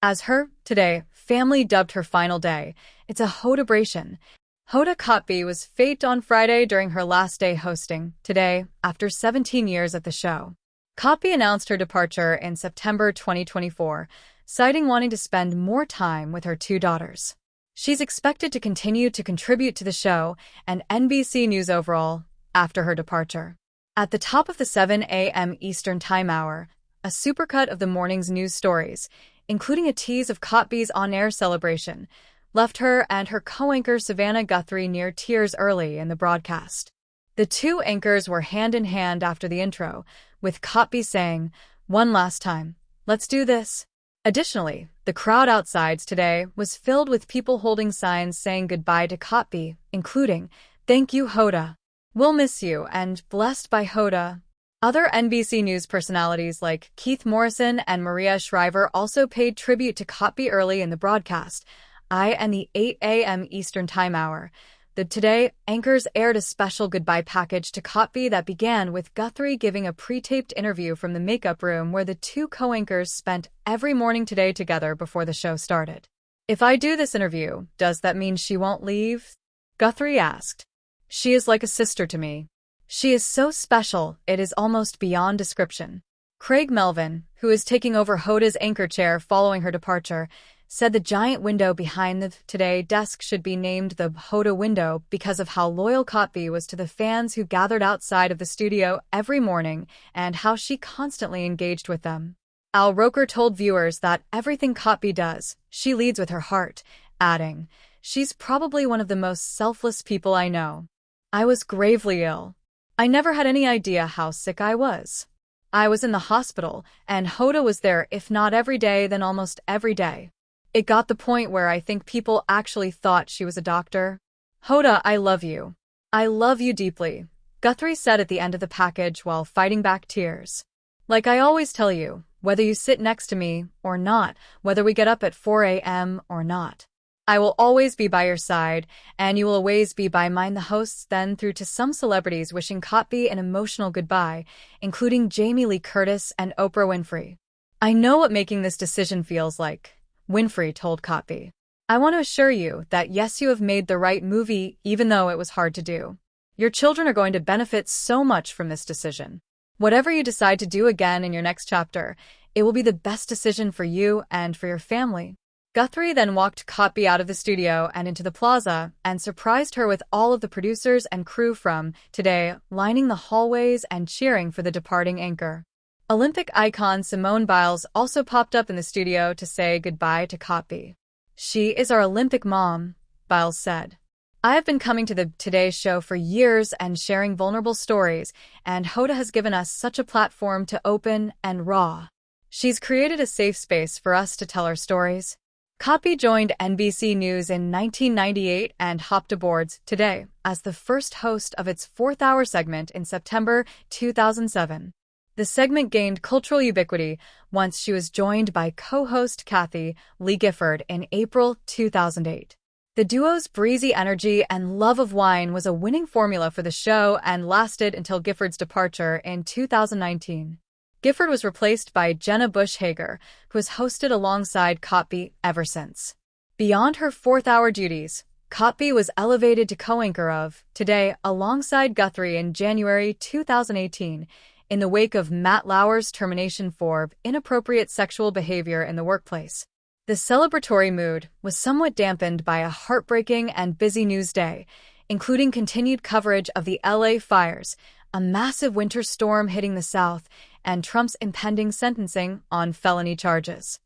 As her, today, family dubbed her final day. It's a Hodabration. Hoda Kotb was faked on Friday during her last day hosting, today, after 17 years at the show. Kotb announced her departure in September 2024, citing wanting to spend more time with her two daughters. She's expected to continue to contribute to the show and NBC News overall after her departure. At the top of the 7 a.m. Eastern Time hour, a supercut of the morning's news stories, including a tease of Kotb's on-air celebration, left her and her co-anchor Savannah Guthrie near tears early in the broadcast. The two anchors were hand in hand after the intro, with Kotb saying, "One last time, let's do this." Additionally, the crowd outside today was filled with people holding signs saying goodbye to Kotb, including, "Thank you, Hoda. We'll miss you," and "Blessed by Hoda." Other NBC News personalities like Keith Morrison and Maria Shriver also paid tribute to Kotb early in the broadcast, and the 8 a.m. Eastern Time hour. The Today anchors aired a special goodbye package to Kotb that began with Guthrie giving a pre-taped interview from the makeup room where the two co-anchors spent every morning today together before the show started. "If I do this interview, does that mean she won't leave?" Guthrie asked. "She is like a sister to me. She is so special, it is almost beyond description." Craig Melvin, who is taking over Hoda's anchor chair following her departure, said the giant window behind the Today desk should be named the Hoda window because of how loyal Kotb was to the fans who gathered outside of the studio every morning and how she constantly engaged with them. Al Roker told viewers that everything Kotb does, she leads with her heart, adding, "She's probably one of the most selfless people I know. I was gravely ill. I never had any idea how sick I was. I was in the hospital, and Hoda was there if not every day then almost every day. It got the point where I think people actually thought she was a doctor. Hoda, I love you. I love you deeply," Guthrie said at the end of the package while fighting back tears. "Like I always tell you, whether you sit next to me or not, whether we get up at 4 a.m. or not, I will always be by your side, and you will always be by mine." The hosts then threw to some celebrities wishing Kotb an emotional goodbye, including Jamie Lee Curtis and Oprah Winfrey. "I know what making this decision feels like," Winfrey told Kotb. "I want to assure you that yes, you have made the right movie, even though it was hard to do. Your children are going to benefit so much from this decision. Whatever you decide to do again in your next chapter, it will be the best decision for you and for your family." Guthrie then walked Kotb out of the studio and into the plaza and surprised her with all of the producers and crew from Today lining the hallways and cheering for the departing anchor. Olympic icon Simone Biles also popped up in the studio to say goodbye to Kotb. "She is our Olympic mom," Biles said. "I have been coming to the Today show for years and sharing vulnerable stories, and Hoda has given us such a platform to open and raw. She's created a safe space for us to tell our stories." Kotb joined NBC News in 1998 and hopped aboard Today as the first host of its fourth-hour segment in September 2007. The segment gained cultural ubiquity once she was joined by co-host Kathie Lee Gifford in April 2008. The duo's breezy energy and love of wine was a winning formula for the show and lasted until Gifford's departure in 2019. Gifford was replaced by Jenna Bush-Hager, who has hosted alongside Kotb ever since. Beyond her fourth-hour duties, Kotb was elevated to co-anchor of Today alongside Guthrie in January 2018, in the wake of Matt Lauer's termination for inappropriate sexual behavior in the workplace. The celebratory mood was somewhat dampened by a heartbreaking and busy news day, including continued coverage of the LA fires, a massive winter storm hitting the South, and Trump's impending sentencing on felony charges.